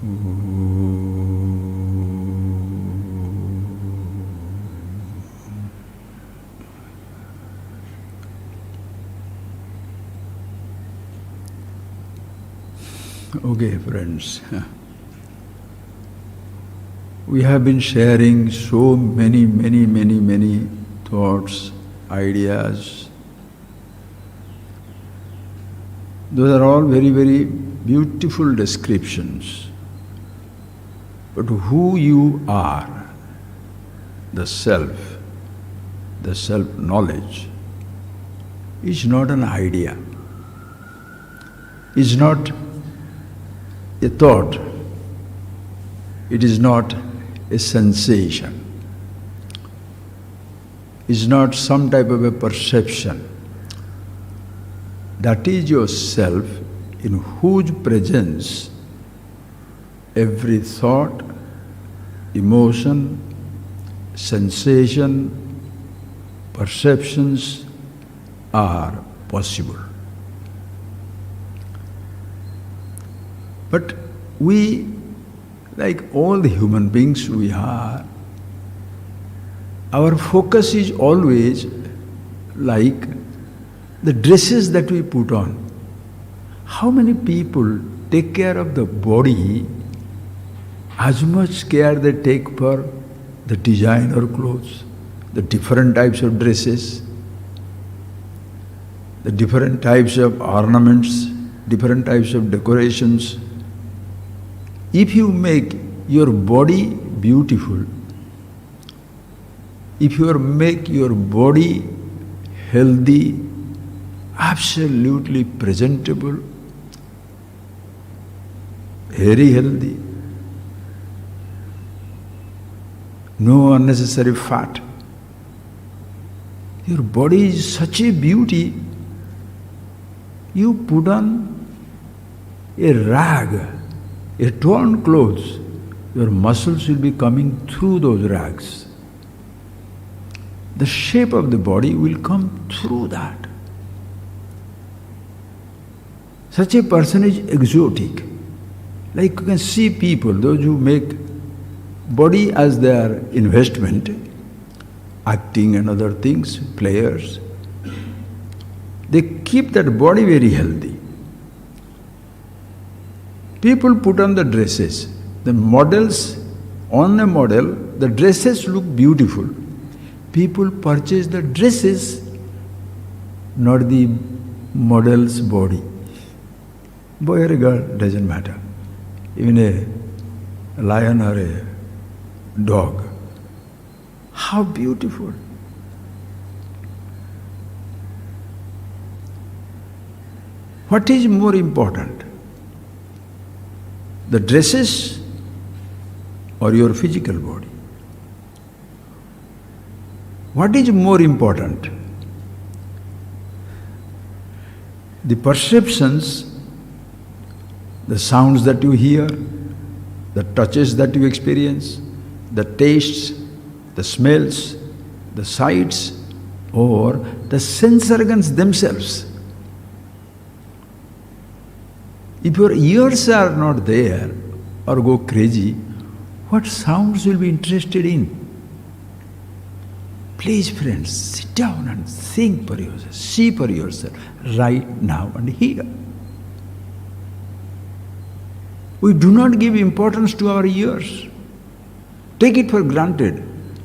Okay, friends. We have been sharing so many thoughts, ideas. Those are all very beautiful descriptions. But who you are, the self-knowledge, is not an idea, is not a thought, it is not a sensation, is not some type of a perception. That is yourself, in whose presence every thought, emotion, sensation, perceptions are possible. But we, like all the human beings we are, our focus is always like the dresses that we put on. How many people take care of the body as much care they take for the designer clothes, the different types of dresses, the different types of ornaments, different types of decorations? If you make your body beautiful, if you make your body healthy, absolutely presentable, very healthy, no unnecessary fat, your body is such a beauty, you put on a rag, a torn clothes, your muscles will be coming through those rags. The shape of the body will come through that. Such a person is exotic. Like you can see people, those who make body as their investment, acting and other things, players, they keep that body very healthy. People put on the dresses. The models, on a model, the dresses look beautiful. People purchase the dresses, not the model's body. Boy or a girl, doesn't matter. Even a lion or a dog. How beautiful. What is more important? The dresses or your physical body? What is more important? The perceptions, the sounds that you hear, the touches that you experience, the tastes, the smells, the sights, or the sense organs themselves. If your ears are not there or go crazy, what sounds will be interested in? Please, friends, sit down and think for yourself, see for yourself, right now and here. We do not give importance to our ears. Take it for granted.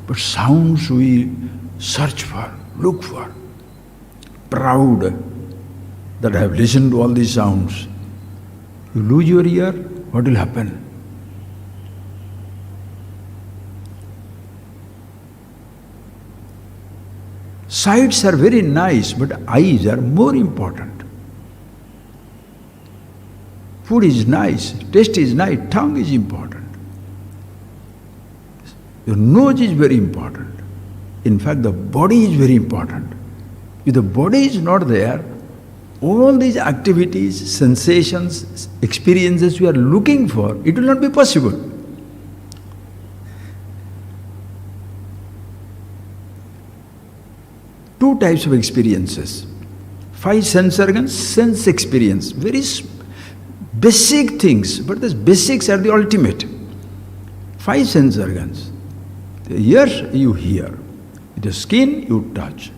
But sounds we search for, look for. Proud that I have listened to all these sounds. You lose your ear, what will happen? Sights are very nice, but eyes are more important. Food is nice, taste is nice, tongue is important. Your nose is very important. In fact, the body is very important. If the body is not there, all these activities, sensations, experiences we are looking for, it will not be possible. Two types of experiences. 5 sense organs, sense experience, very basic things, but these basics are the ultimate. 5 sense organs. The ears you hear, with the skin you touch,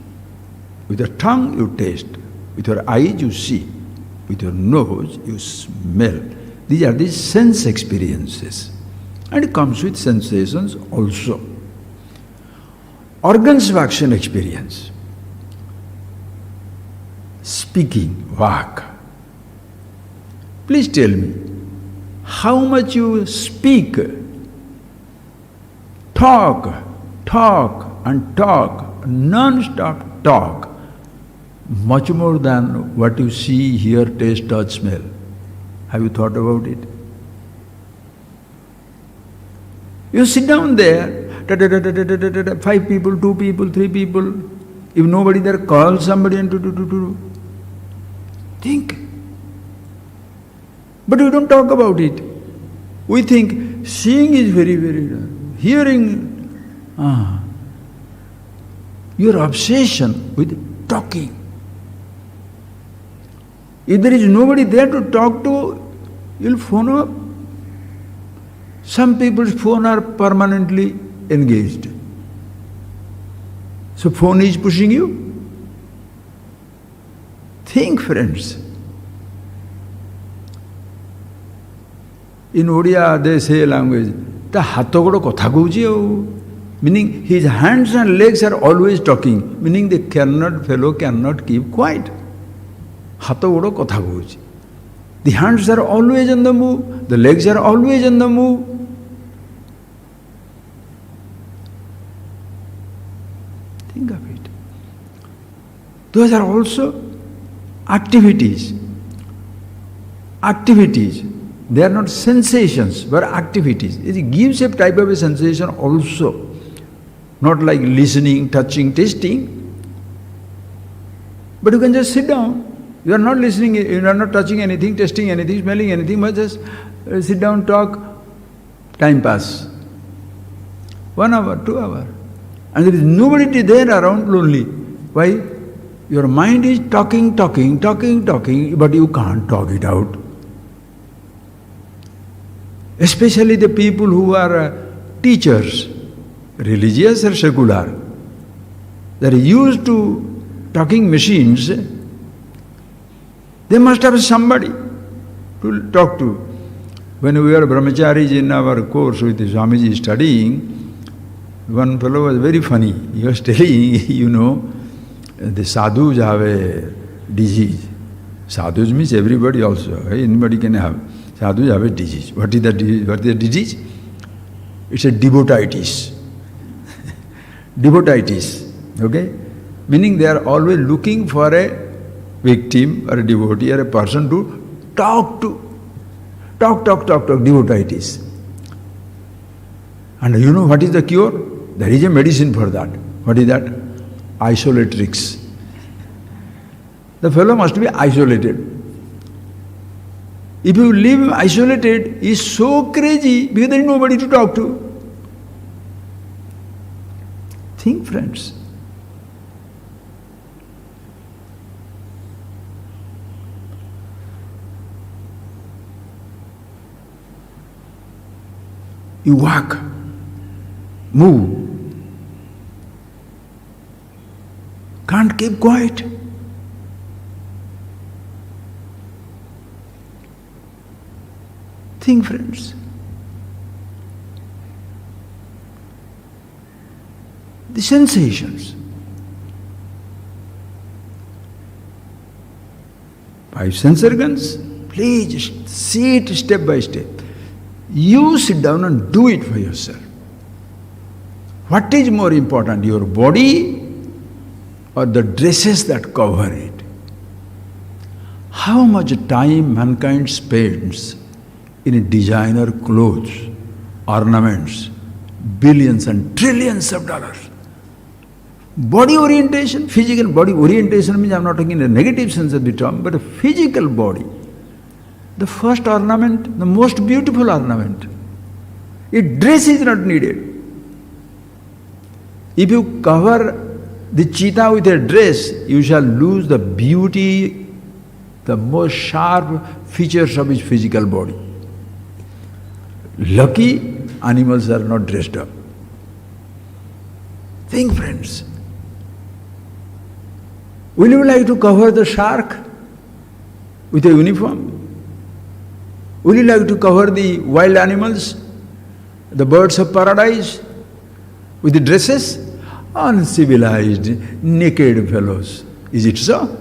with your tongue you taste, with your eyes you see, with your nose you smell. These are the sense experiences. And it comes with sensations also. Organs of action experience. Speaking, vak. Please tell me, how much you speak, talk, and talk, non-stop talk, much more than what you see, hear, taste, touch, smell. Have you thought about it? You sit down there, 5 people, 2 people, 3 people, if nobody there, call somebody and think. But we don't talk about it. We think seeing is very, very, hearing, your obsession with talking. If there is nobody there to talk to, you'll phone up. Some people's phone are permanently engaged. So phone is pushing you. Think, friends. In Odia, they say language, the hato godo kotha kouchi, meaning his hands and legs are always talking, meaning the fellow cannot keep quiet. Hato godo kotha kouchi. The hands are always on the move, the legs are always on the move. Think of it. Those are also activities. Activities. They are not sensations, but activities. It gives a type of a sensation also. Not like listening, touching, tasting. But you can just sit down. You are not listening, you are not touching anything, tasting anything, smelling anything, but just sit down, talk, time pass. 1 hour, 2 hours. And there is nobody there around, lonely. Why? Your mind is talking, but you can't talk it out. Especially the people who are teachers, religious or secular. They are used to talking machines. They must have somebody to talk to. When we were brahmacharis in our course with Swamiji studying, one fellow was very funny. He was telling, the sadhus have a disease. Sadhus means everybody also. Anybody can have. Sadhus have a disease. What is the disease? What is the disease? It's a devotitis. Devotitis. Okay? Meaning they are always looking for a victim or a devotee or a person to talk to. Talk, devotitis. And you know what is the cure? There is a medicine for that. What is that? Isolatrix. The fellow must be isolated. If you leave him isolated, he is so crazy because there is nobody to talk to. Think, friends. You walk, move, can't keep quiet. Think, friends. The sensations. 5 sense organs, please see it step by step. You sit down and do it for yourself. What is more important, your body or the dresses that cover it? How much time mankind spends in designer clothes, ornaments, billions and trillions of dollars. Body orientation, physical body orientation means I am not talking in a negative sense of the term, but a physical body. The first ornament, the most beautiful ornament. If dress is not needed. If you cover the cheetah with a dress, you shall lose the beauty the most sharp features of his physical body. Lucky animals are not dressed up. Think, friends. Will you like to cover the shark with a uniform? Will you like to cover the wild animals, the birds of paradise, with the dresses? Uncivilized, naked fellows. Is it so?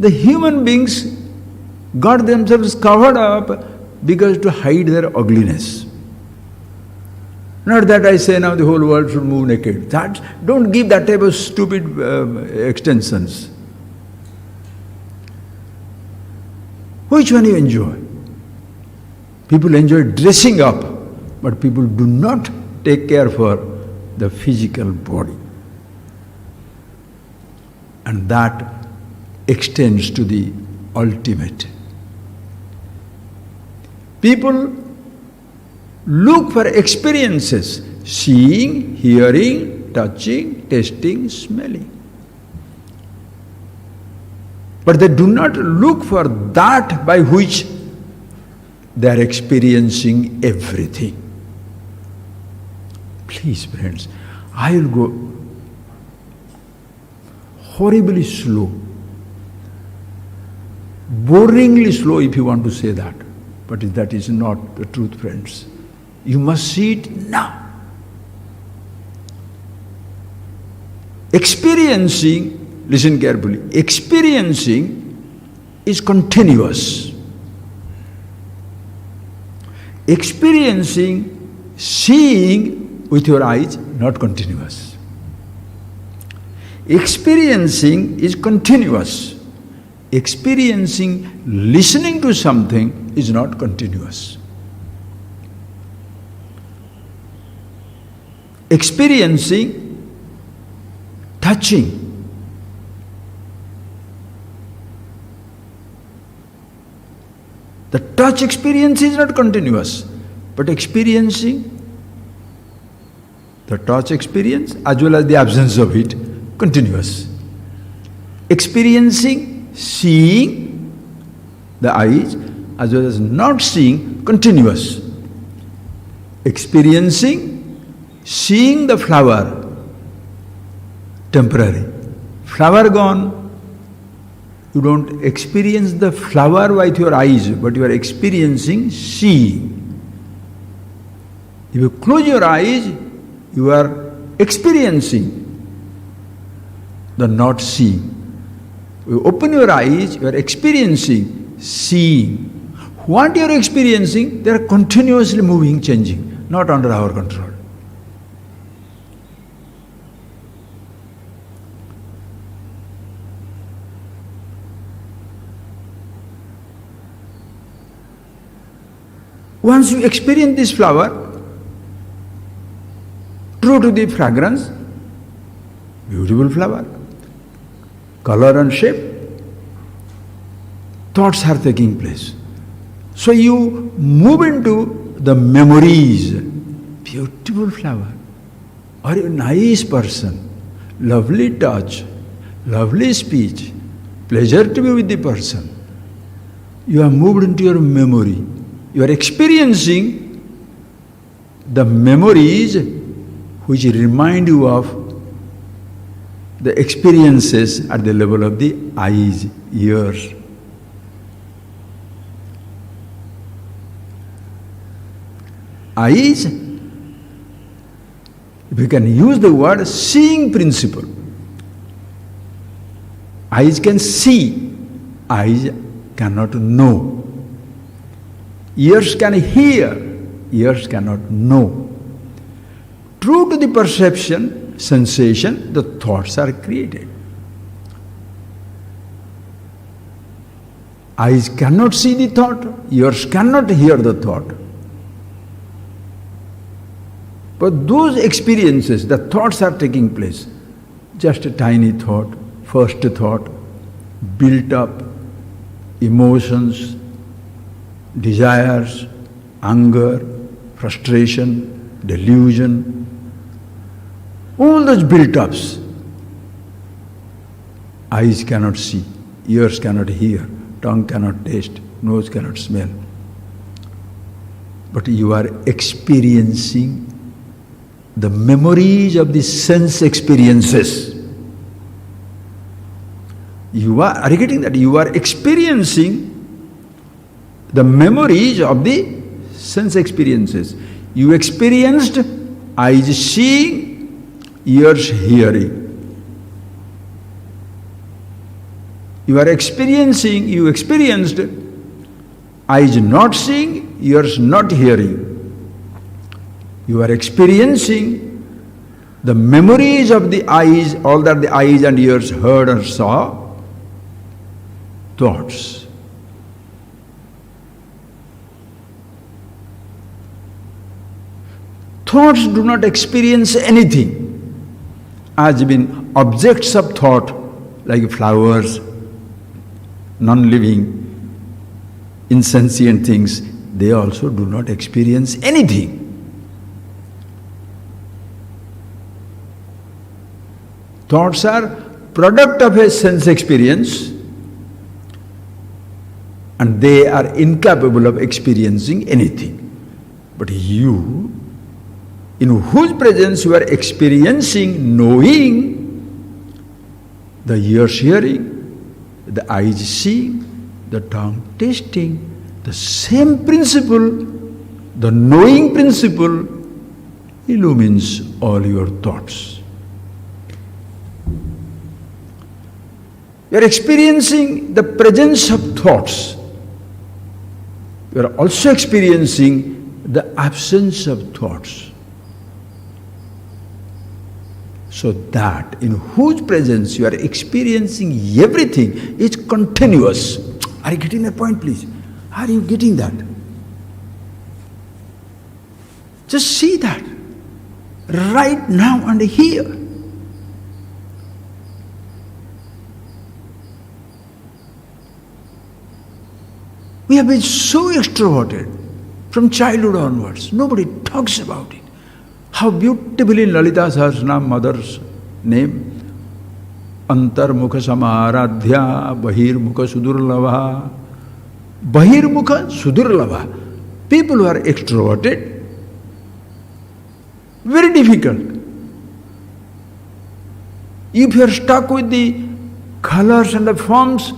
The human beings got themselves covered up because to hide their ugliness. Not that I say now the whole world should move naked. Don't give that type of stupid extensions. Which one you enjoy? People enjoy dressing up, but people do not take care for the physical body. And that extends to the ultimate. People look for experiences, seeing, hearing, touching, tasting, smelling. But they do not look for that by which they are experiencing everything. Please, friends, I will go horribly slow, boringly slow if you want to say that. But that is not the truth, friends. You must see it now. Experiencing, listen carefully, experiencing is continuous. Experiencing, seeing with your eyes, not continuous. Experiencing is continuous. Experiencing, listening to something is not continuous. Experiencing, touching. The touch experience is not continuous, but experiencing, the touch experience as well as the absence of it, continuous. Experiencing, seeing, the eyes, as well as not seeing, continuous. Experiencing, seeing the flower, temporary. Flower gone, you don't experience the flower with your eyes, but you are experiencing seeing. If you close your eyes, you are experiencing the not seeing. You open your eyes, you are experiencing seeing. What you are experiencing, they are continuously moving, changing, not under our control. Once you experience this flower, true to the fragrance, beautiful flower, color and shape, thoughts are taking place. So you move into the memories, beautiful flower, or a nice person, lovely touch, lovely speech, pleasure to be with the person. You are moved into your memory. You are experiencing the memories which remind you of the experiences at the level of the eyes, ears. Eyes, if you can use the word seeing principle. Eyes can see, eyes cannot know. Ears can hear, ears cannot know. True to the perception, sensation, the thoughts are created. Eyes cannot see the thought, ears cannot hear the thought. But those experiences, the thoughts are taking place. Just a tiny thought, first thought, built up, emotions, desires, anger, frustration, delusion, all those built-ups. Eyes cannot see, ears cannot hear, tongue cannot taste, nose cannot smell. But you are experiencing the memories of the sense experiences. Are you getting that? You are experiencing the memories of the sense experiences. You experienced eyes seeing, ears hearing. You experienced eyes not seeing, ears not hearing. You are experiencing the memories of the eyes, all that the eyes and ears heard or saw, thoughts. Thoughts do not experience anything. As been objects of thought, like flowers, non-living, insentient things, they also do not experience anything. Thoughts are product of a sense experience, and they are incapable of experiencing anything. But you, in whose presence you are experiencing knowing, the ears hearing, the eyes seeing, the tongue tasting, the same principle, the knowing principle, illumines all your thoughts. You are experiencing the presence of thoughts. You are also experiencing the absence of thoughts. So that in whose presence you are experiencing everything is continuous. Are you getting that point, please? Are you getting that? Just see that right now and here. We have been so extroverted from childhood onwards. Nobody talks about it. How beautifully in Lalita Sahasranam, mother's name, Antarmukha Samaradhya Bahirmukha Sudurlava. Bahirmukha Sudurlava. People who are extroverted, very difficult. If you are stuck with the colors and the forms,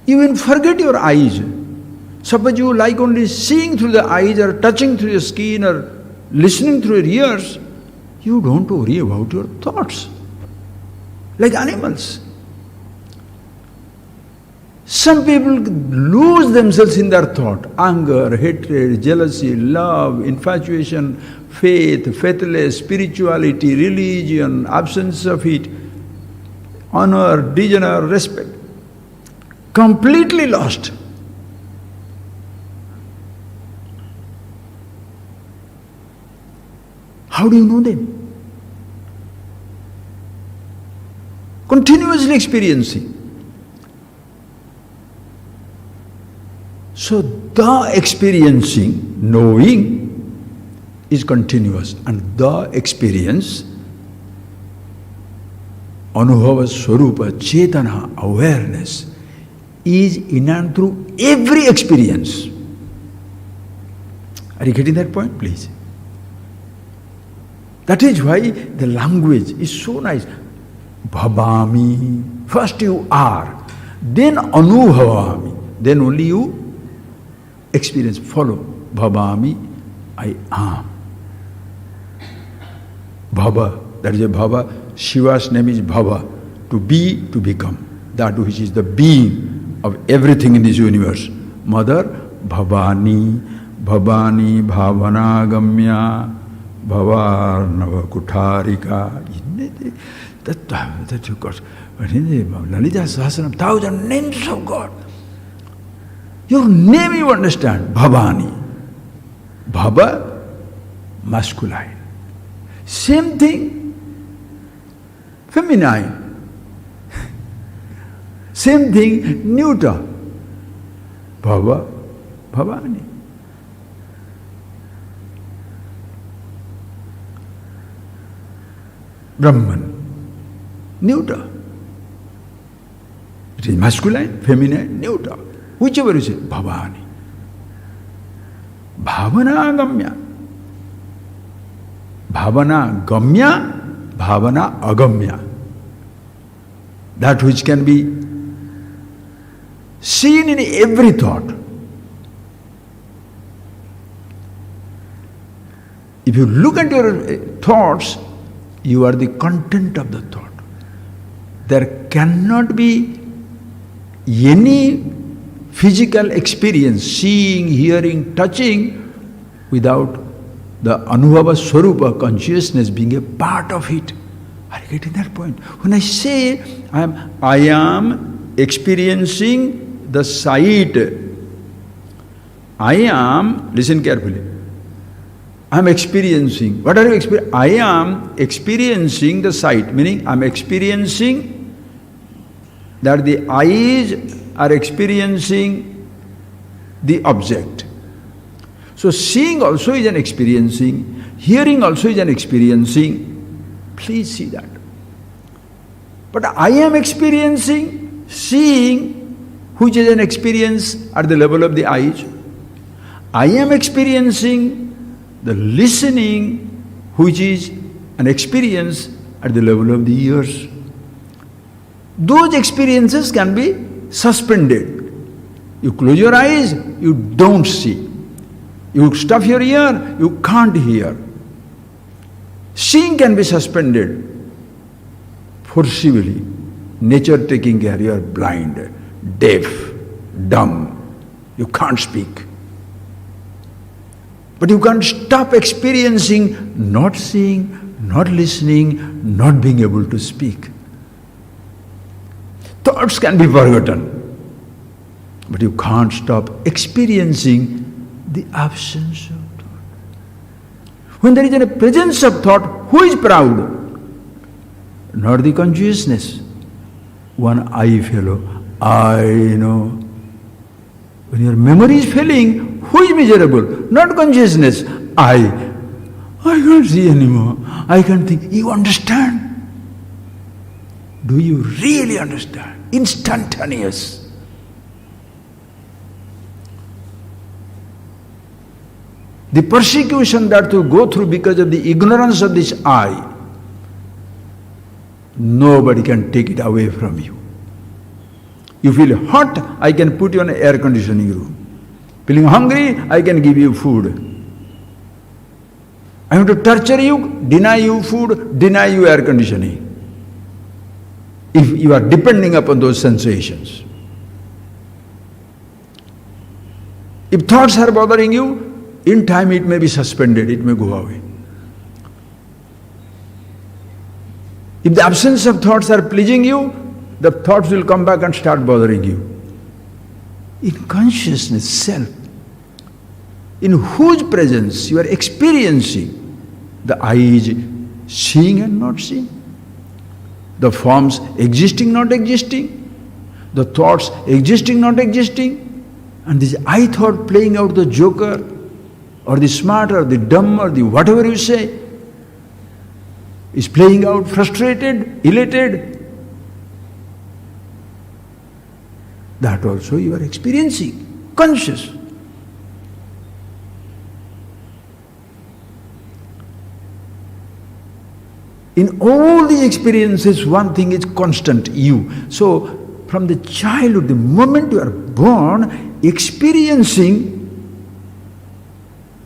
you will forget your eyes. Suppose you like only seeing through the eyes or touching through your skin or listening through your ears, you don't worry about your thoughts. Like animals. Some people lose themselves in their thought. Anger, hatred, jealousy, love, infatuation, faith, faithless, spirituality, religion, absence of it, honor, dishonor, respect. Completely lost. How do you know them? Continuously experiencing. So the experiencing, knowing, is continuous, and the experience, Anubhava Swarupa, Chetana, awareness, is in and through every experience. Are you getting that point, please? That is why the language is so nice. Bhavami, first you are, then Anubhavami, then only you experience, follow. Bhavami, I am. Bhava, that is a Bhava. Shiva's name is Bhava, to be, to become. That which is the being of everything in this universe. Mother, Bhavani, Bhavani, Bhavanagamya, Bhavarnava Kutarika. That of course, but in the Lalita Sahasranam, 1,000 names of God. Your name you understand, Bhavani. Bhava, masculine. Same thing, feminine. Same thing, neuter. Bhava, Bhavani. Brahman, neuter. It is masculine, feminine, neutral. Whichever you say, Bhavani. Bhavana agamya. Bhavana gamya, bhavana agamya. That which can be seen in every thought. If you look at your thoughts, you are the content of the thought. There cannot be any physical experience, seeing, hearing, touching, without the Anubhava Swarupa consciousness being a part of it. Are you getting that point? When I say I am experiencing the sight, I am, listen carefully, I am experiencing. What are you experiencing? I am experiencing the sight, meaning I am experiencing that the eyes are experiencing the object. So seeing also is an experiencing, hearing also is an experiencing. Please see that. But I am experiencing seeing, which is an experience at the level of the eyes. I am experiencing the listening, which is an experience at the level of the ears. Those experiences can be suspended. You close your eyes, you don't see. You stuff your ear, you can't hear. Seeing can be suspended forcibly. Nature taking care, you are blind, deaf, dumb, you can't speak. But you can't stop experiencing not seeing, not listening, not being able to speak. Thoughts can be forgotten, but you can't stop experiencing the absence of thought. When there is a presence of thought, who is proud? Not the consciousness. One I fellow, I know. When your memory is failing, who is miserable? Not consciousness. I can't see anymore. I can't think. You understand? Do you really understand? Instantaneous. The persecution that you go through because of the ignorance of this I, nobody can take it away from you. You feel hot, I can put you in an air conditioning room. Feeling hungry, I can give you food. I want to torture you, deny you food, deny you air conditioning. If you are depending upon those sensations. If thoughts are bothering you, in time it may be suspended, it may go away. If the absence of thoughts are pleasing you, the thoughts will come back and start bothering you. In consciousness, self, in whose presence you are experiencing the eyes seeing and not seeing, the forms existing, not existing, the thoughts existing, not existing, and this I thought playing out the joker, or the smart, or the dumb, or the whatever you say, is playing out frustrated, elated. That also you are experiencing, conscious. In all these experiences, one thing is constant, you. So, from the childhood, the moment you are born, experiencing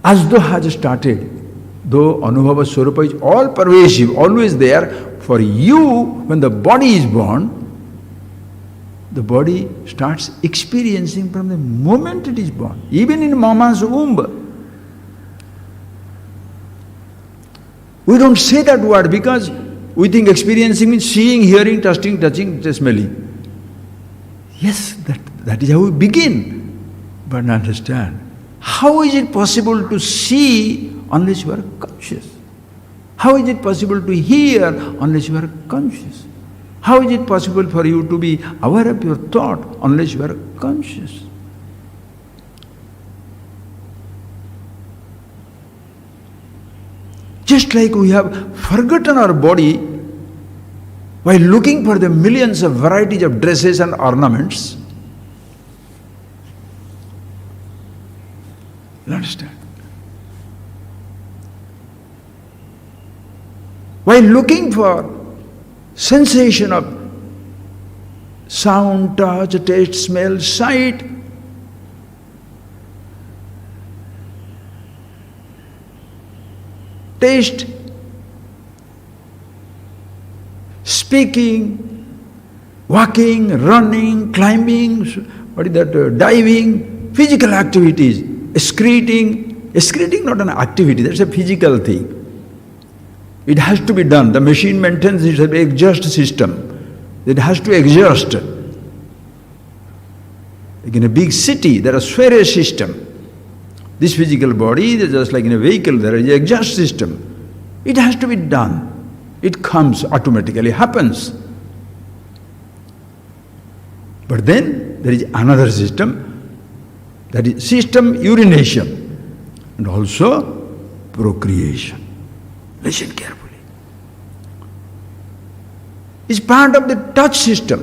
as though has started. Though Anubhava Swarupa is all pervasive, always there, for you, when the body is born, the body starts experiencing from the moment it is born, even in mama's womb. We don't say that word because we think experiencing means seeing, hearing, tasting, touching, smelling. Yes, that is how we begin. But understand, how is it possible to see unless you are conscious? How is it possible to hear unless you are conscious? How is it possible for you to be aware of your thought unless you are conscious? Just like we have forgotten our body while looking for the millions of varieties of dresses and ornaments. You understand? While looking for sensation of sound, touch, taste, smell, sight, taste, speaking, walking, running, climbing, diving, physical activities, excreting not an activity, that's a physical thing. It has to be done. The machine maintains its exhaust system. It has to exhaust. Like in a big city, there is a sewage system. This physical body, just like in a vehicle, there is an exhaust system. It has to be done. It comes automatically, happens. But then there is another system, that is system urination and also procreation. Listen carefully. It's part of the touch system.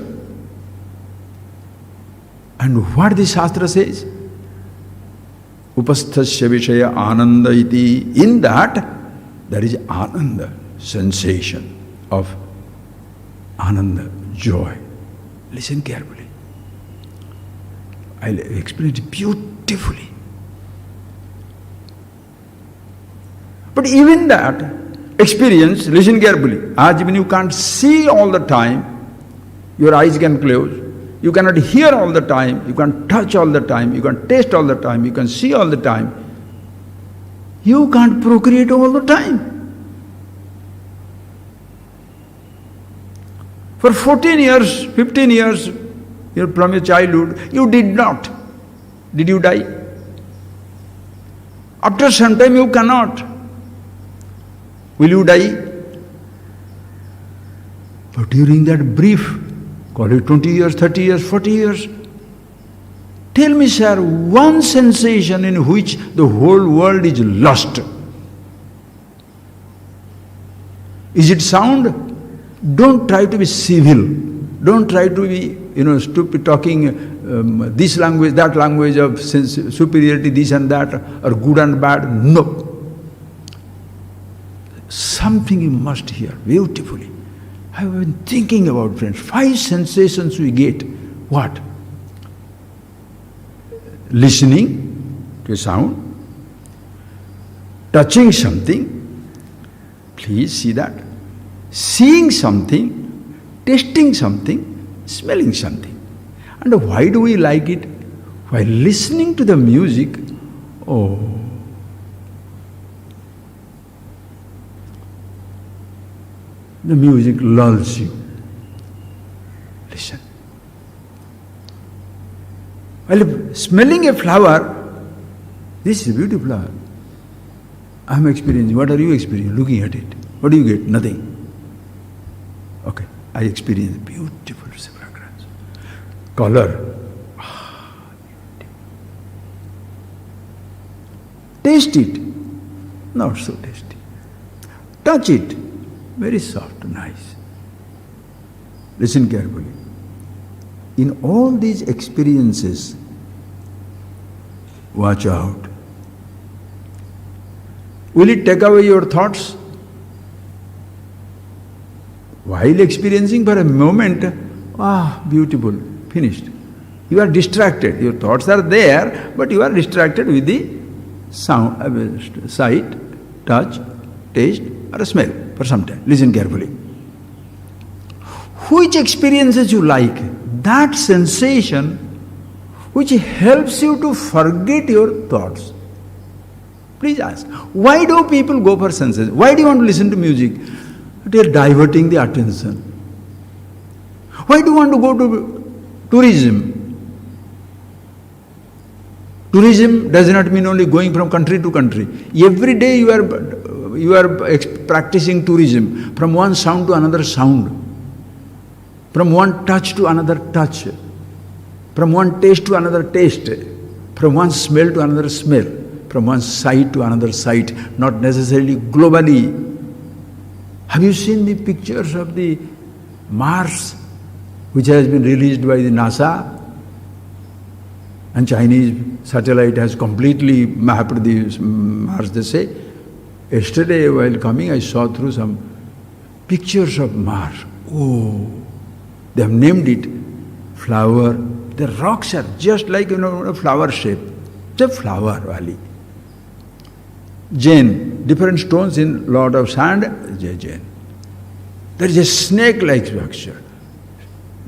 And what the Shastra says? Upasthasya Vishaya Ananda iti. In that, there is Ananda, sensation of Ananda, joy. Listen carefully. I'll explain it beautifully. But even that experience, listen carefully, as when you can't see all the time, your eyes can close, you cannot hear all the time, you can touch all the time, you can taste all the time, you can see all the time, you can't procreate all the time. For 14 years, 15 years, from your childhood, you did not. Did you die? After some time you cannot. Will you die? But during that brief, call it 20 years, 30 years, 40 years, tell me, sir, one sensation in which the whole world is lost. Is it sound? Don't try to be civil. Don't try to be, stupid talking this language, that language of superiority, this and that, or good and bad. No. Something you must hear beautifully. I have been thinking about, friends, 5 sensations we get. What? Listening to a sound, touching something, please see that, seeing something, tasting something, smelling something. And why do we like it? While listening to the music, the music lulls you. Listen. While smelling a flower, this is a beautiful flower. I am experiencing. What are you experiencing? Looking at it. What do you get? Nothing. Okay. I experience beautiful fragrance. Color. Taste it. Not so tasty. Touch it. Very soft, nice. Listen carefully. In all these experiences, watch out. Will it take away your thoughts? While experiencing for a moment, beautiful, finished. You are distracted. Your thoughts are there, but you are distracted with the sound, sight, touch, taste, or smell for some time. Listen carefully. Which experiences you like? That sensation which helps you to forget your thoughts. Please ask. Why do people go for senses? Why do you want to listen to music? They are diverting the attention. Why do you want to go to tourism? Tourism does not mean only going from country to country. Every day you are practicing tourism, from one sound to another sound, from one touch to another touch, from one taste to another taste, from one smell to another smell, from one sight to another sight, not necessarily globally. Have you seen the pictures of the Mars, which has been released by the NASA, and Chinese satellite has completely mapped the Mars, they say. Yesterday while coming I saw through some pictures of Mars. Oh, they have named it flower. The rocks are just like, a flower shape. It's a flower valley. Jain, different stones in lot of sand, Jain. There is a snake-like structure.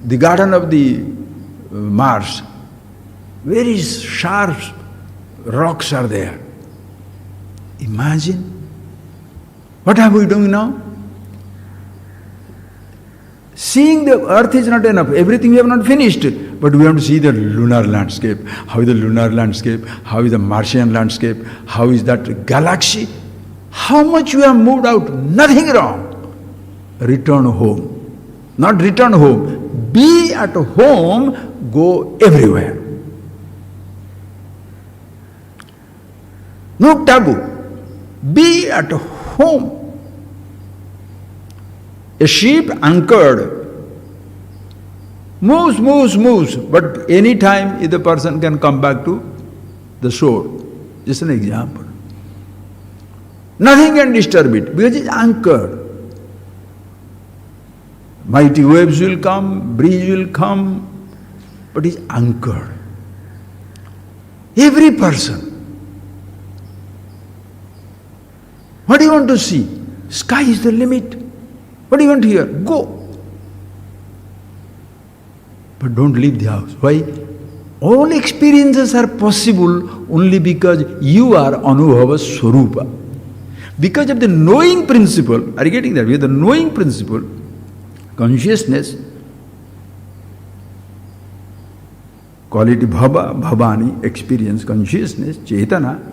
The garden of the Mars, very sharp rocks are there. Imagine. What are we doing now? Seeing the earth is not enough. Everything we have not finished. But we have to see the lunar landscape. How is the lunar landscape? How is the Martian landscape? How is that galaxy? How much we have moved out? Nothing wrong. Return home. Not return home. Be at home, go everywhere. No taboo. Be at home. A ship anchored moves, but any time the person can come back to the shore. Just an example. Nothing can disturb it because it's anchored. Mighty waves will come, breeze will come, but it's anchored. Every person. What do you want to see? Sky is the limit. What do you want to hear? Go. But don't leave the house. Why? All experiences are possible only because you are Anubhava Swarupa. Because of the knowing principle, are you getting that? With the knowing principle, consciousness, call it Bhava, Bhavani, experience, consciousness, Chetana,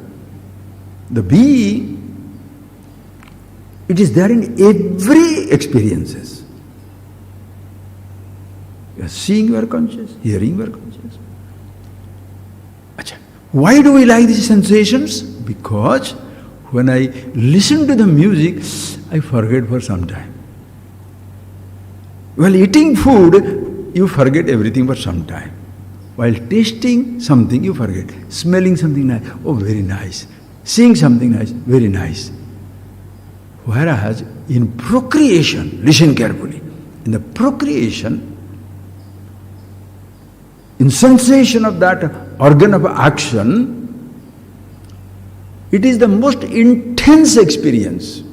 the being, it is there in every experiences. You are seeing, you are conscious, hearing, you are conscious. Achha. Why do we like these sensations? Because when I listen to the music, I forget for some time. While eating food, you forget everything for some time. While tasting something, you forget. Smelling something nice, oh very nice. Seeing something nice, very nice. Whereas in procreation, listen carefully, in the procreation, in sensation of that organ of action, it is the most intense experience.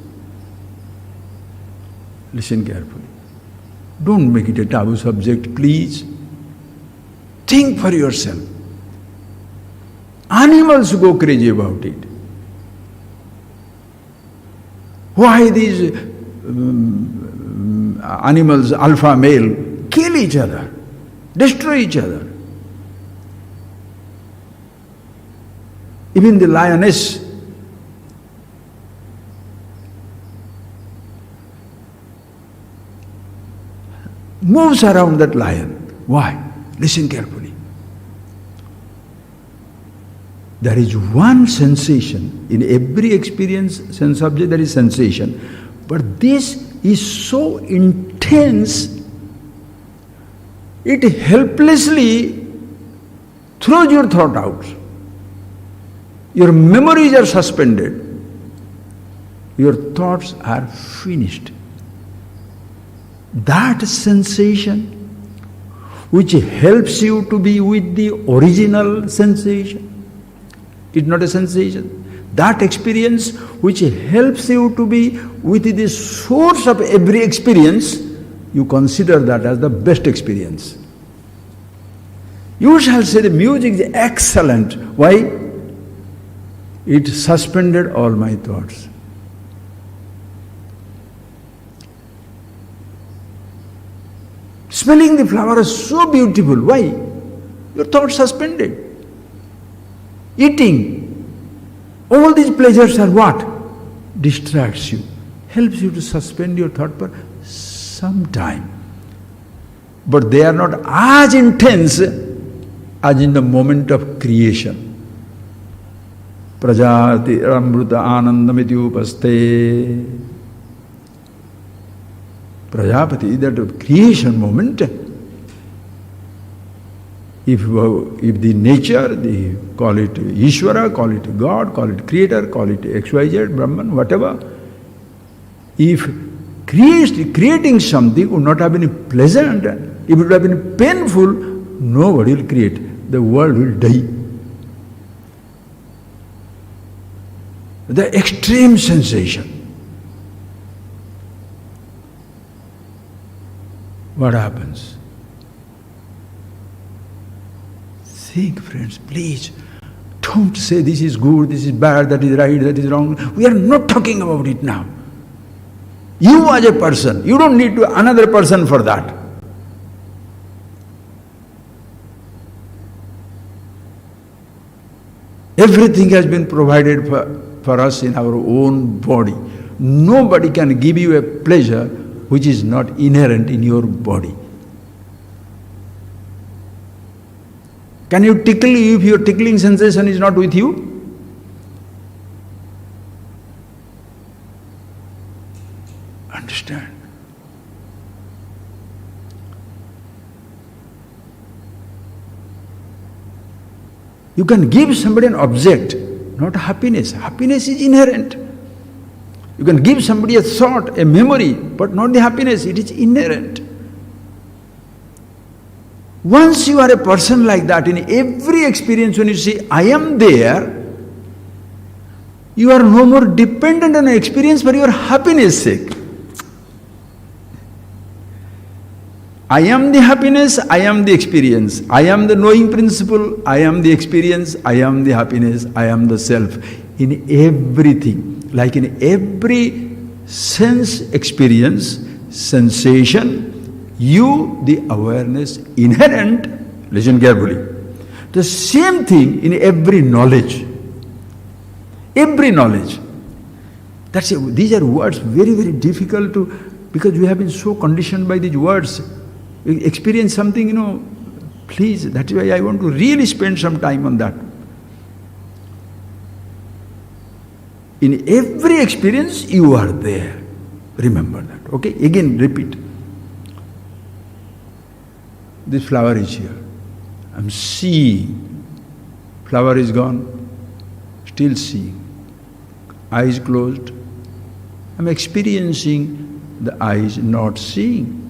Listen carefully. Don't make it a taboo subject, please. Think for yourself. Animals go crazy about it. Why these animals, alpha male, kill each other, destroy each other? Even the lioness, moves around that lion. Why? Listen carefully. There is one sensation. In every experience, sense object, there is sensation. But this is so intense, it helplessly throws your thought out. Your memories are suspended. Your thoughts are finished. That sensation which helps you to be with the original sensation, it's not a sensation. That experience which helps you to be with the source of every experience, you consider that as the best experience. You shall say the music is excellent. Why? It suspended all my thoughts. Smelling the flower is so beautiful. Why? Your thoughts suspended. Eating. All these pleasures are what? Distracts you. Helps you to suspend your thought for some time. But they are not as intense as in the moment of creation. Prajati Amruta Anandamiti Upaste. Prajapati, that creation moment, if the nature, call it Ishvara, call it God, call it Creator, call it XYZ, Brahman, whatever, if creating something would not have been pleasant, if it would have been painful, nobody will create. The world will die. The extreme sensation. What happens? Think, friends, please. Don't say this is good, this is bad, that is right, that is wrong. We are not talking about it now. You as a person, you don't need another person for that. Everything has been provided for us in our own body. Nobody can give you a pleasure which is not inherent in your body. Can you tickle if your tickling sensation is not with you? Understand? You can give somebody an object, not happiness. Happiness is inherent. You can give somebody a thought, a memory, but not the happiness, it is inherent. Once you are a person like that, in every experience when you say, I am there, you are no more dependent on an experience for your happiness' sake. I am the happiness, I am the experience. I am the knowing principle, I am the experience, I am the happiness, I am the self. In everything, like in every sense experience, sensation, you, the awareness inherent, listen carefully. The same thing in every knowledge. Every knowledge. These are words very, very difficult to, because we have been so conditioned by these words. We experience something, please, that's why I want to really spend some time on that. In every experience, you are there. Remember that, okay? Again, repeat. This flower is here. I'm seeing. Flower is gone. Still seeing. Eyes closed. I'm experiencing. The eyes not seeing.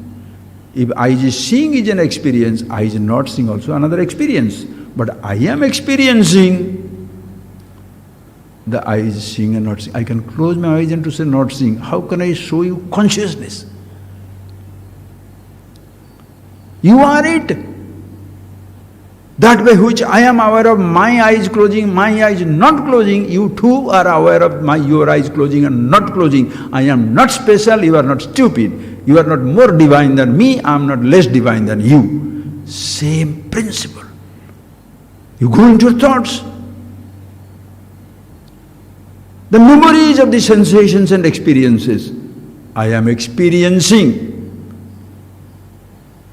If eyes is seeing is an experience, eyes not seeing also another experience. But I am experiencing. The eyes seeing and not seeing. I can close my eyes and to say not seeing. How can I show you consciousness? You are it. That way which I am aware of my eyes closing, my eyes not closing, you too are aware of your eyes closing and not closing. I am not special, you are not stupid. You are not more divine than me, I am not less divine than you. Same principle. You go into your thoughts. The memories of the sensations and experiences. I am experiencing.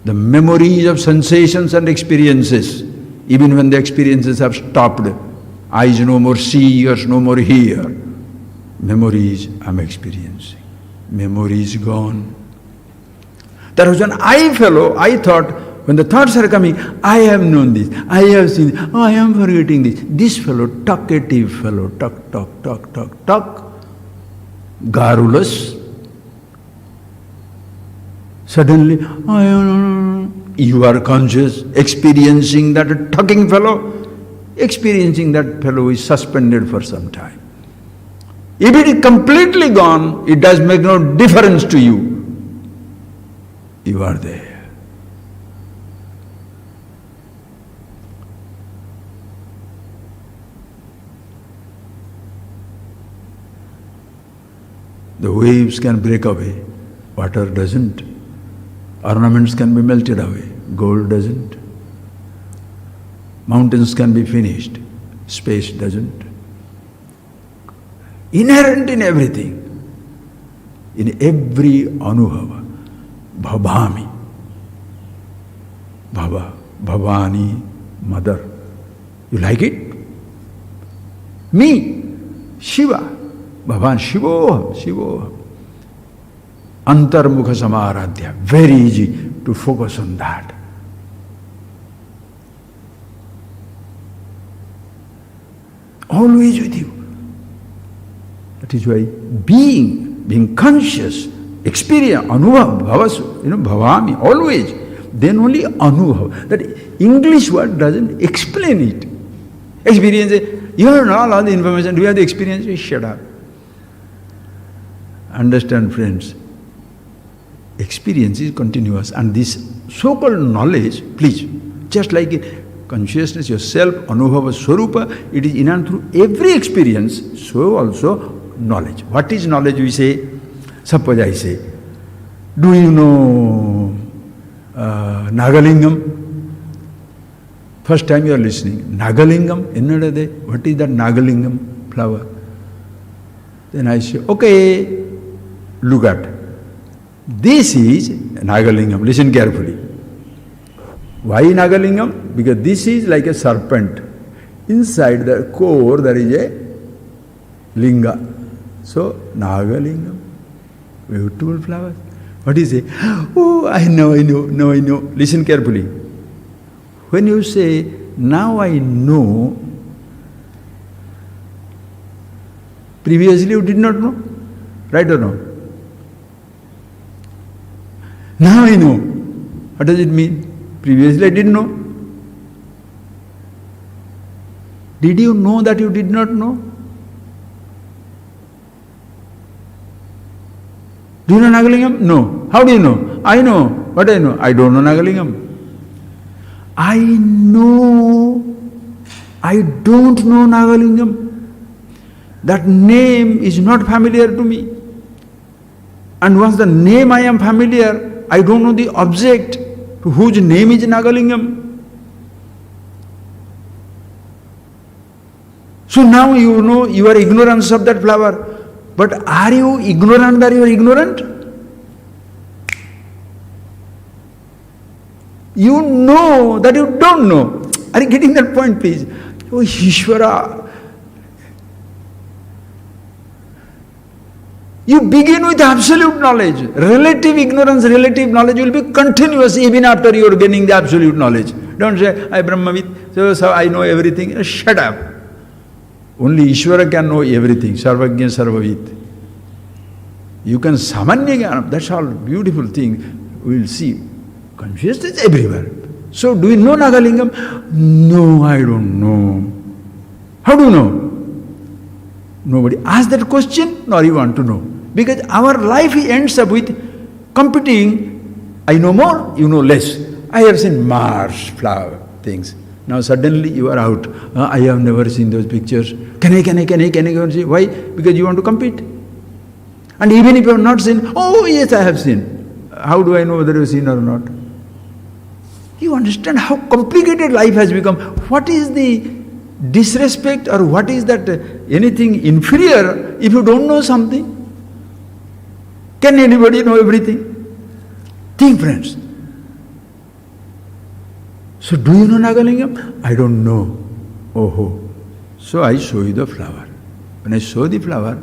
The memories of sensations and experiences, even when the experiences have stopped, eyes no more see, ears no more hear. Memories I'm experiencing. Memories gone. That was an I fellow, I thought, when the thoughts are coming, I have known this, I have seen this, I am forgetting this. This fellow, talkative fellow, talk, garrulous. Suddenly, you are conscious, experiencing that talking fellow, experiencing that fellow is suspended for some time. If it is completely gone, it does make no difference to you. You are there. The waves can break away, water doesn't. Ornaments can be melted away, gold doesn't. Mountains can be finished, space doesn't. Inherent in everything, in every anubhava. Bhavami, Bhava, Bhavani, mother. You like it? Me, Shiva, Bhavan, Shivoham, Shivoham. Antarmukha Samaradhya. Very easy to focus on that. Always with you. That is why being conscious, experience, anubhav, bhavasu, bhavami, always. Then only anubhav. That English word doesn't explain it. Experience, you have all the information, do you have the experience? Shut up. Understand, friends. Experience is continuous, and this so-called knowledge, please, just like consciousness, yourself, anubhava, swarupa, it is in and through every experience, so also knowledge. What is knowledge, we say? Suppose I say, do you know Nagalingam? First time you are listening, Nagalingam, what is that Nagalingam flower? Then I say, okay, look at. This is Nagalingam, listen carefully. Why Nagalingam? Because this is like a serpent. Inside the core there is a linga. So, Nagalingam, beautiful flowers. What is it? Oh, I know. Listen carefully. When you say, now I know, previously you did not know, right or no? Now I know. What does it mean? Previously I didn't know. Did you know that you did not know? Do you know Nagalingam? No. How do you know? I know. What I know? I don't know Nagalingam. I know. I don't know Nagalingam. That name is not familiar to me. And once the name I am familiar, I don't know the object to whose name is Nagalingam. So now you know your ignorance of that flower. But are you ignorant that you are ignorant? You know that you don't know. Are you getting that point, please? Oh, Ishvara. You begin with absolute knowledge. Relative ignorance, relative knowledge will be continuous even after you are gaining the absolute knowledge. Don't say, I Brahmavit, so I know everything. Shut up. Only Ishvara can know everything. Sarvagya Sarvavit. You can samanya jnana. That's all beautiful thing. We will see. Consciousness is everywhere. So do you know Nagalingam? No, I don't know. How do you know? Nobody asked that question, nor you want to know. Because our life ends up with competing. I know more, you know less. I have seen marsh, flower, things. Now suddenly you are out. I have never seen those pictures. Can I go and see? Why? Because you want to compete. And even if you have not seen, oh yes, I have seen. How do I know whether you have seen or not? You understand how complicated life has become. What is the disrespect or what is that anything inferior if you don't know something? Can anybody know everything? Think, friends. So do you know Nagalingam? I don't know. Oh. So I show you the flower. When I show the flower,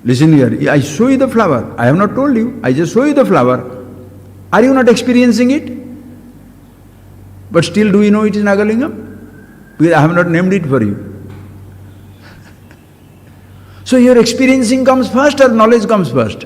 listen here, I show you the flower. I have not told you, I just show you the flower. Are you not experiencing it? But still do you know it is Nagalingam? Because I have not named it for you. So your experiencing comes first or knowledge comes first?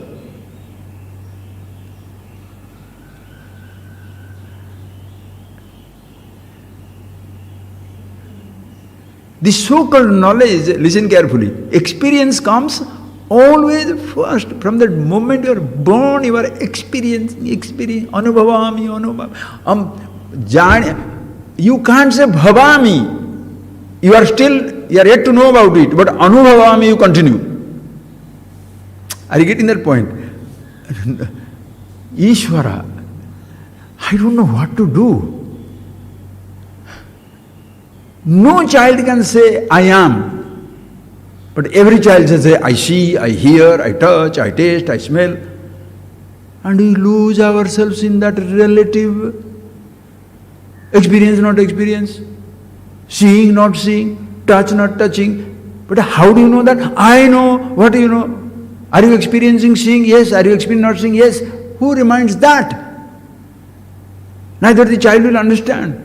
This so-called knowledge, listen carefully, experience comes always first. From that moment you are born, you are experiencing, anubhavami. You can't say bhavami. You are yet to know about it, but anubhavami you continue. Are you getting that point? Ishvara, I don't know what to do. No child can say, I am. But every child says, I see, I hear, I touch, I taste, I smell. And we lose ourselves in that relative experience, not experience. Seeing, not seeing, touch, not touching. But how do you know that? I know. What do you know? Are you experiencing seeing? Yes. Are you experiencing not seeing? Yes. Who reminds that? Neither the child will understand.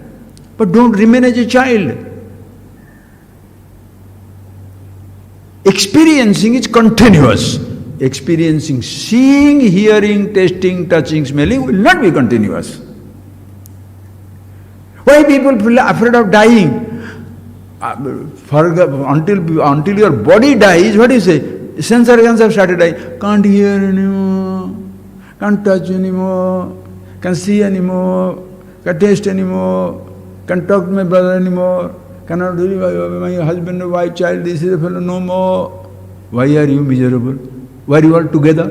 But don't remain as a child. Experiencing is continuous. Experiencing seeing, hearing, tasting, touching, smelling will not be continuous. Why people feel afraid of dying? Until your body dies, what do you say? Sense organs have started dying. Can't hear anymore, can't touch anymore, can't see anymore, can't taste anymore, can't talk to my brother anymore, cannot do my husband or wife, child, this is a fellow, no more. Why are you miserable? Why are you all together?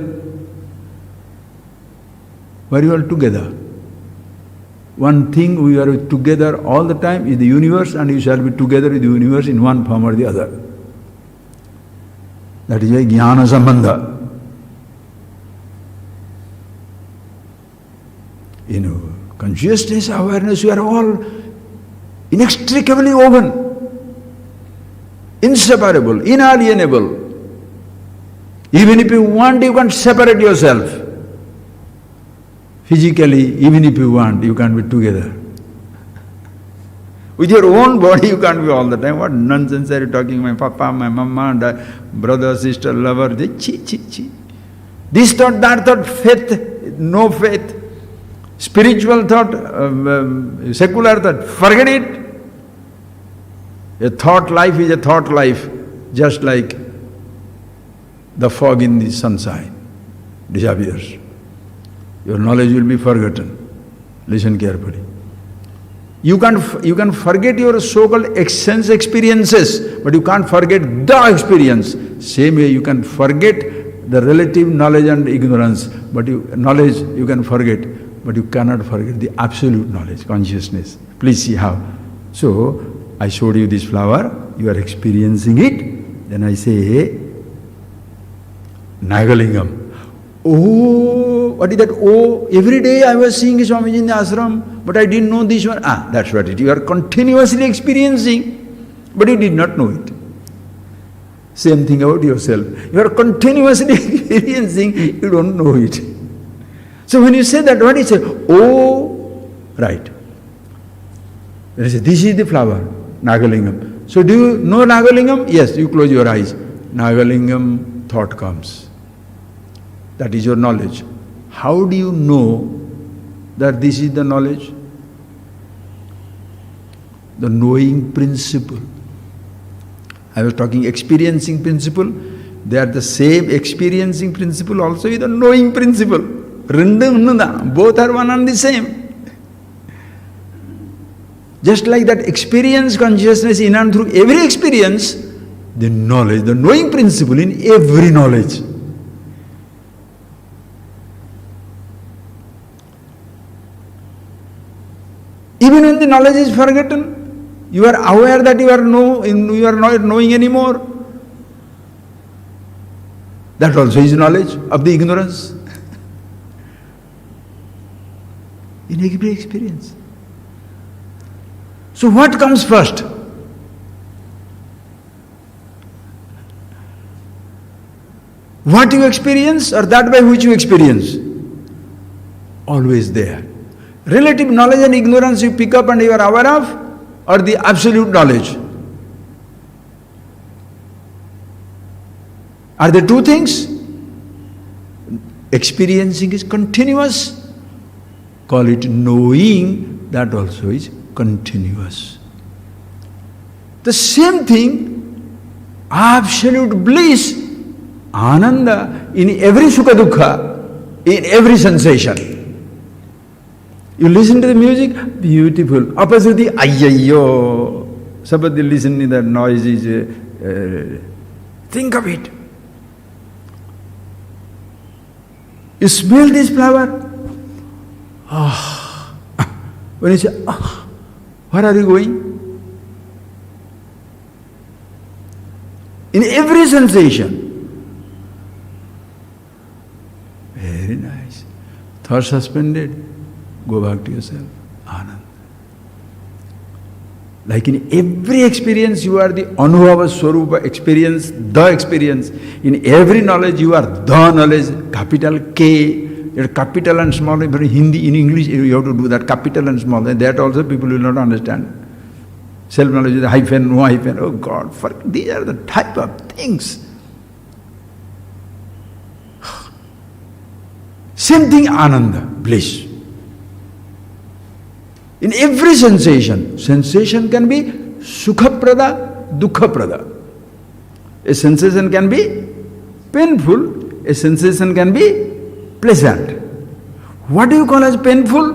Why are you all together? One thing we are together all the time is the universe, and you shall be together with the universe in one form or the other. That is a jnana sambandha. Consciousness, awareness, we are all inextricably woven, inseparable, inalienable. Even if you want, you can't separate yourself. Physically, even if you want, you can't be together. With your own body, you can't be all the time. What nonsense are you talking? My papa, my mama, brother, sister, lover, chi. This thought, that thought, faith, no faith. Spiritual thought, secular thought, forget it. A thought life is a thought life, just like the fog in the sunshine disappears. Your knowledge will be forgotten. Listen carefully. You can forget your so-called sense experiences, but you can't forget the experience. Same way you can forget the relative knowledge and ignorance, but knowledge you can forget, but you cannot forget the absolute knowledge, consciousness. Please see how. So, I showed you this flower, you are experiencing it, then I say, Nagalingam. Oh, what is that? Oh, every day I was seeing Swamiji in the ashram, but I didn't know this one. That's what it is. You are continuously experiencing, but you did not know it. Same thing about yourself. You are continuously experiencing, you don't know it. So when you say that, what is it? Oh, right. Then you say, this is the flower, Nagalingam. So do you know Nagalingam? Yes, you close your eyes. Nagalingam, thought comes. That is your knowledge. How do you know that this is the knowledge? The knowing principle. I was talking experiencing principle. They are the same experiencing principle also is the knowing principle. Both are one and the same. Just like that experience consciousness in and through every experience, the knowledge, the knowing principle in every knowledge. Even when the knowledge is forgotten, you are aware that you are not knowing anymore. That also is knowledge of the ignorance. In every experience. So what comes first? What you experience or that by which you experience? Always there. Relative knowledge and ignorance you pick up and you are aware of, or the absolute knowledge? Are there two things? Experiencing is continuous. Call it knowing, that also is continuous. The same thing, absolute bliss, ananda, in every sukha dukkha, in every sensation. You listen to the music, beautiful. Opposite the ayyayyo. Somebody listen to the noises. Think of it. You smell this flower. When you say, where are you going? In every sensation. Very nice. Thought suspended. Go back to yourself. Anand. Like in every experience, you are the Anubhava Swarupa experience, the experience. In every knowledge, you are the knowledge, capital K. Capital and small, in Hindi, in English, you have to do that, capital and small. And that also people will not understand. Self-knowledge is hyphen, no hyphen. Oh God, these are the type of things. Same thing, Ananda, bliss. In every sensation, sensation can be Sukhaprada, Dukhaprada. A sensation can be painful, a sensation can be pleasant. What do you call as painful?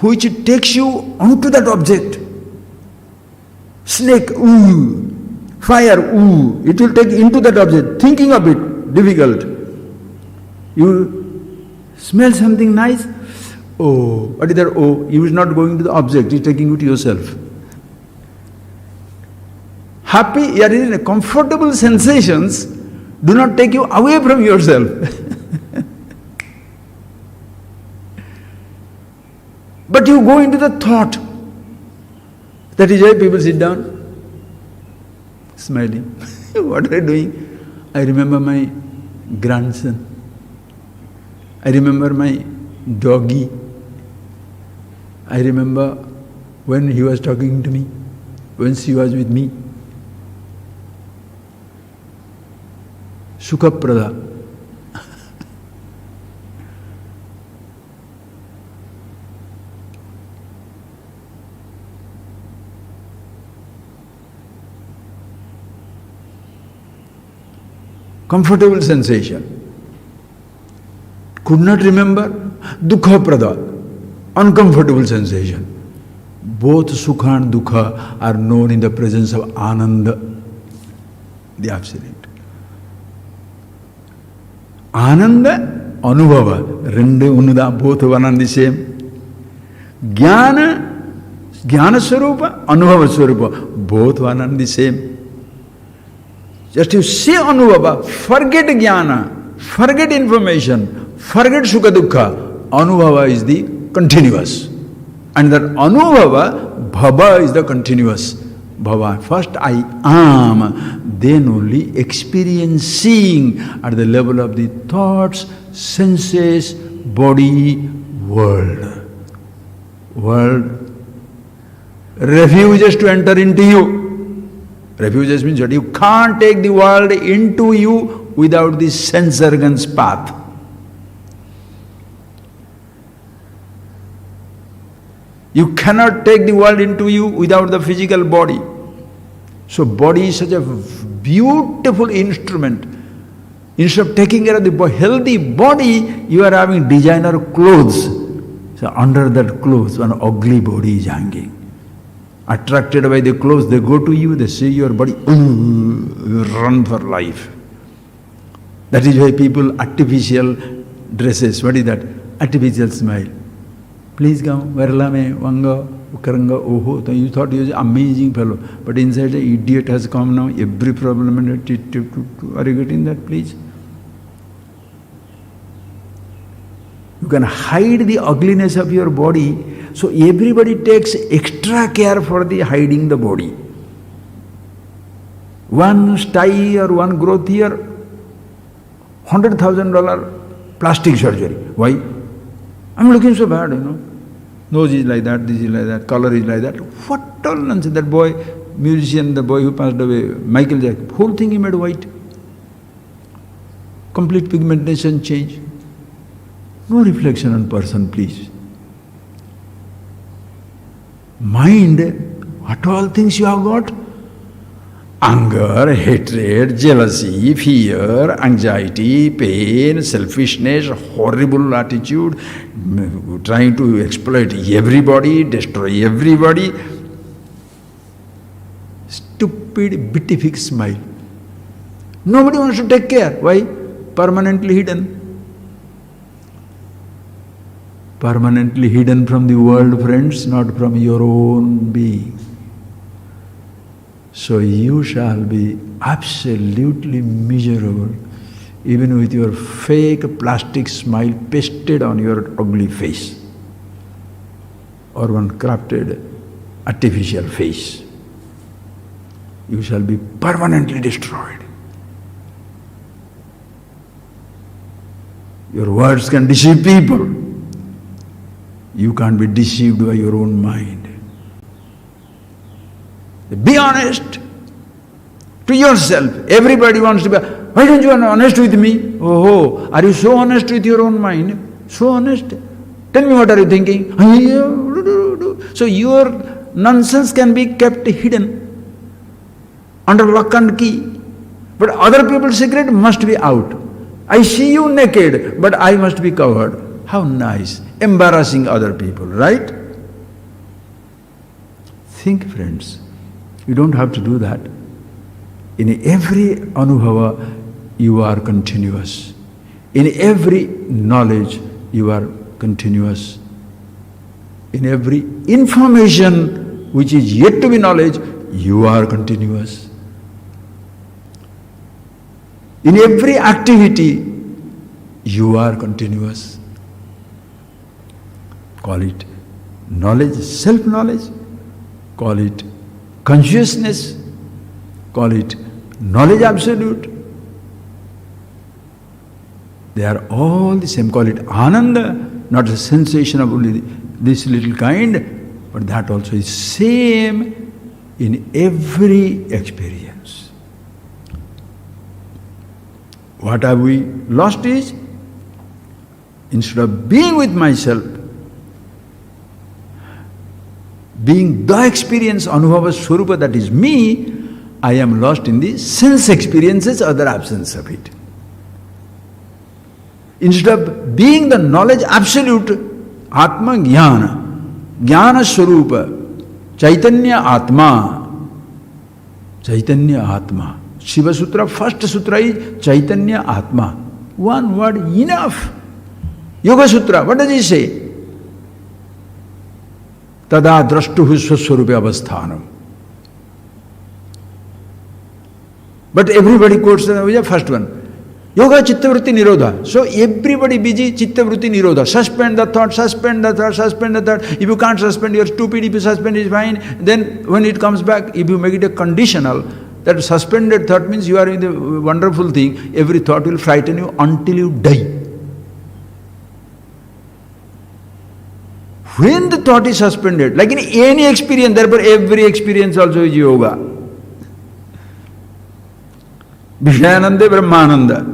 Which takes you onto that object. Snake, ooh. Fire, ooh. It will take into that object. Thinking of it, difficult. You smell something nice, oh. What is that? Oh, you is not going to the object, you is taking you to yourself. Happy, you are in comfortable sensations, do not take you away from yourself. But you go into the thought. That is why people sit down, smiling. What are you doing? I remember my grandson. I remember my doggy. I remember when he was talking to me, when she was with me. Sukhaprada. Comfortable sensation. Could not remember. Dukhaprada, uncomfortable sensation. Both Sukha and Dukha are known in the presence of Ananda, the Absolute. Ananda, Anubhava, Rendu Unuda, both one and the same. Jnana, Jnana Swarupa, Anubhava Swarupa, both one and the same. Just you say Anubhava, forget Jnana, forget information, forget Sukha Dukkha. Anubhava is the continuous. And that Anubhava, Bhava is the continuous. Bhava, first I am, then only experiencing at the level of the thoughts, senses, body, world. World refuses to enter into you. Refuges means that you can't take the world into you without the sense organs path. You cannot take the world into you without the physical body. So body is such a beautiful instrument. Instead of taking care of the healthy body, you are having designer clothes. So under that clothes, an ugly body is hanging. Attracted by the clothes, they go to you, they see your body, you run for life. That is why people artificial dresses, what is that? Artificial smile. Please come, Verlame, Vanga, Ukaranga, Oho. You thought he was an amazing fellow, but inside the idiot has come now, every problem and are you getting that, please? You can hide the ugliness of your body. So everybody takes extra care for the hiding the body. One sty or one growth here, $100,000 plastic surgery. Why? I'm looking so bad, Nose is like that, this is like that, color is like that. What all nonsense. That boy, musician, the boy who passed away, Michael Jackson, whole thing he made white. Complete pigmentation change. No reflection on person, please. Mind, what all things you have got? Anger, hatred, jealousy, fear, anxiety, pain, selfishness, horrible attitude, trying to exploit everybody, destroy everybody. Stupid, beatific smile. Nobody wants to take care. Why? Permanently hidden. Permanently hidden from the world, friends, not from your own being. So you shall be absolutely miserable, even with your fake plastic smile pasted on your ugly face, or one crafted artificial face. you shall be permanently destroyed. Your words can deceive people. You can't be deceived by your own mind. Be honest to yourself. Everybody wants to be, why don't you be honest with me? Oh, are you so honest with your own mind? So honest? Tell me what are you thinking? So your nonsense can be kept hidden under lock and key. But other people's secret must be out. I see you naked, but I must be covered. How nice. Embarrassing other people, right? Think, friends. You don't have to do that. In every anubhava, you are continuous. In every knowledge, you are continuous. In every information which is yet to be knowledge, you are continuous. In every activity, you are continuous. Call it knowledge, self-knowledge, call it consciousness, call it knowledge absolute. They are all the same. Call it ananda, not a sensation of only this little kind, but that also is same in every experience. What have we lost is, instead of being with myself, being the experience, anubhava swarupa, that is me, I am lost in the sense experiences or the absence of it. Instead of being the knowledge absolute, Atma Jnana, Jnana Swarupa, Chaitanya Atma, Chaitanya Atma. Shiva Sutra, first sutra is Chaitanya Atma. One word enough. Yoga Sutra, what does he say? Tada drashtuhu swaswarupe avasthanam. But everybody quotes the first one. Yoga chittavritti nirodha. So everybody busy chittavritti nirodha. Suspend the thought, suspend the thought, suspend the thought. If you can't suspend, you're stupid. If you suspend, it's fine. Then when it comes back, if you make it a conditional, that suspended thought means you are in the wonderful thing. Every thought will frighten you until you die. When the thought is suspended, like in any experience, therefore every experience also is yoga. Vishayananda, Brahmananda.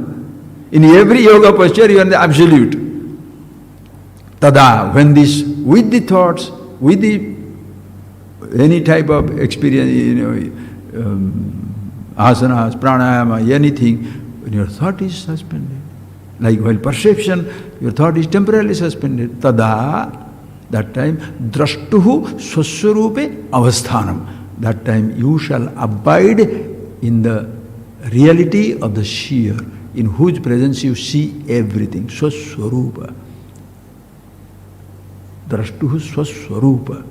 In every yoga posture, you are in the absolute. Tada, when this, with the thoughts, with the any type of experience, asanas, pranayama, anything, when your thought is suspended. Like while perception, your thought is temporarily suspended. Tada, that time, drashtuhu swaswarupe avasthanam. That time you shall abide in the reality of the seer, in whose presence you see everything. Swaswarupa. Drashtuhu swaswarupa.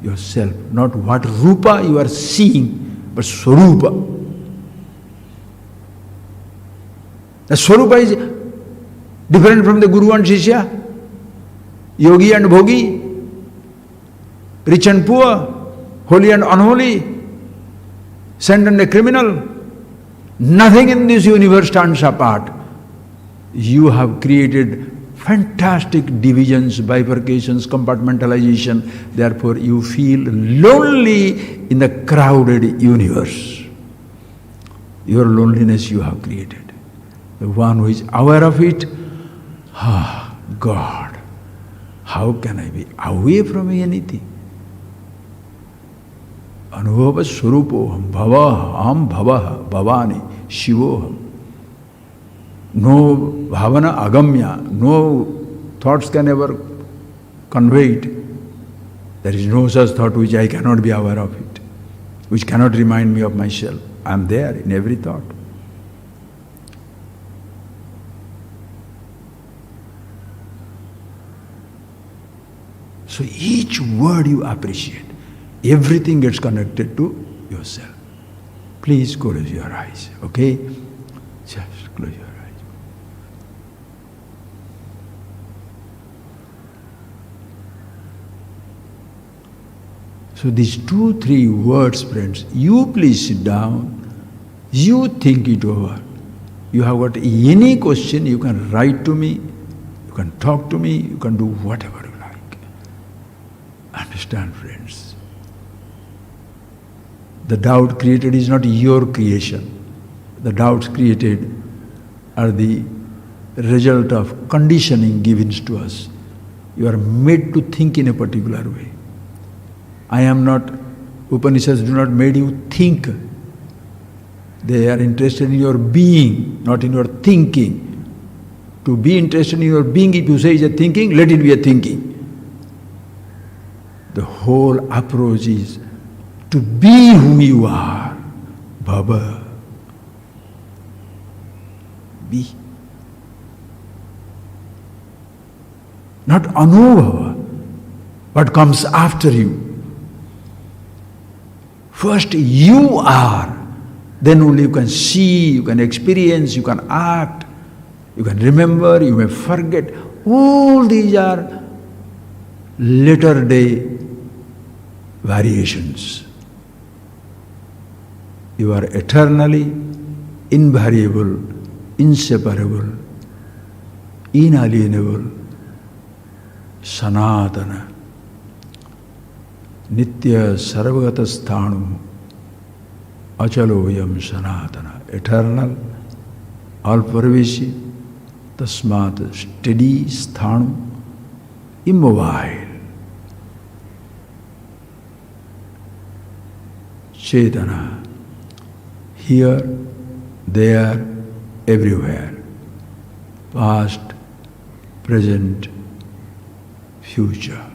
Yourself. Not what rupa you are seeing, but swarupa. The swarupa is different from the guru and shishya, yogi and bhogi, rich and poor, holy and unholy, saint and a criminal. Nothing in this universe stands apart. You have created fantastic divisions, bifurcations, compartmentalization. Therefore, you feel lonely in the crowded universe. Your loneliness you have created. The one who is aware of it, God, how can I be away from anything? Anubhava swarupoham, bhavaham bhavaha, bhavani, shivoham. No bhavana agamya, no thoughts can ever convey it. There is no such thought which I cannot be aware of it, which cannot remind me of myself. I am there in every thought. So each word you appreciate, everything gets connected to yourself. Please close your eyes, okay? Just close your eyes. So these 2-3 words, friends, you please sit down, you think it over. You have got any question, you can write to me, you can talk to me, you can do whatever you like. Understand, friends? The doubt created is not your creation. The doubts created are the result of conditioning given to us. You are made to think in a particular way. I am not, Upanishads do not make you think. They are interested in your being, not in your thinking. To be interested in your being, if you say it's a thinking, let it be a thinking. The whole approach is to be who you are. Baba. Be. Not anubhava, what comes after you. First you are, then only you can see, you can experience, you can act, you can remember, you may forget. All these are later day variations. You are eternally invariable, inseparable, inalienable, Sanatana, Nitya Sarvagata Sthanum, Achaloyam Sanatana, eternal, all-pervasive, Tasmat, steady Sthanum, immobile. Chetana, here, there, everywhere, past, present, future.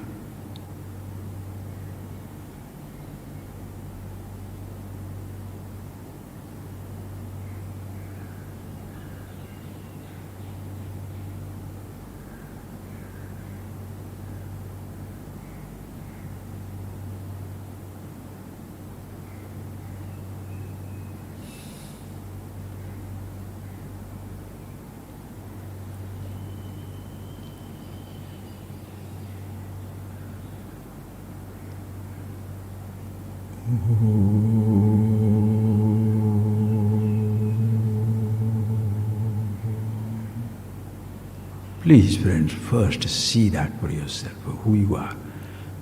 Please, friends, first see that for yourself, who you are.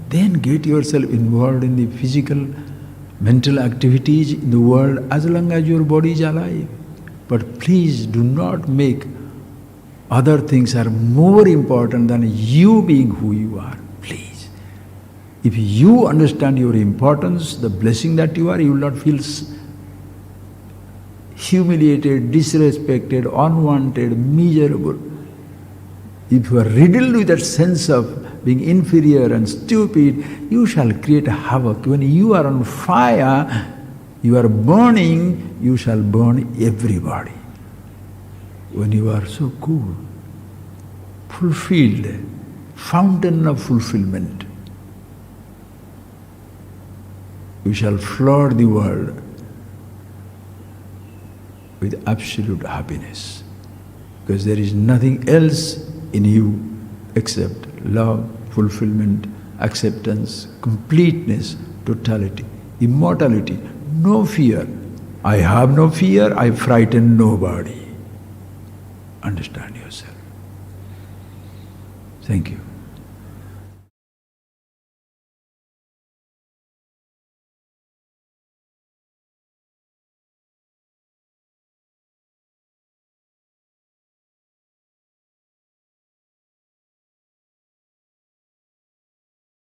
Then get yourself involved in the physical, mental activities in the world as long as your body is alive. But please do not make other things are more important than you being who you are. Please. If you understand your importance, the blessing that you are, you will not feel humiliated, disrespected, unwanted, miserable. If you are riddled with that sense of being inferior and stupid, you shall create havoc. When you are on fire, you are burning, you shall burn everybody. When you are so cool, fulfilled, fountain of fulfillment, you shall flood the world with absolute happiness. Because there is nothing else in you except love, fulfillment, acceptance, completeness, totality, immortality, no fear. I have no fear, I frighten nobody. Understand yourself. Thank you.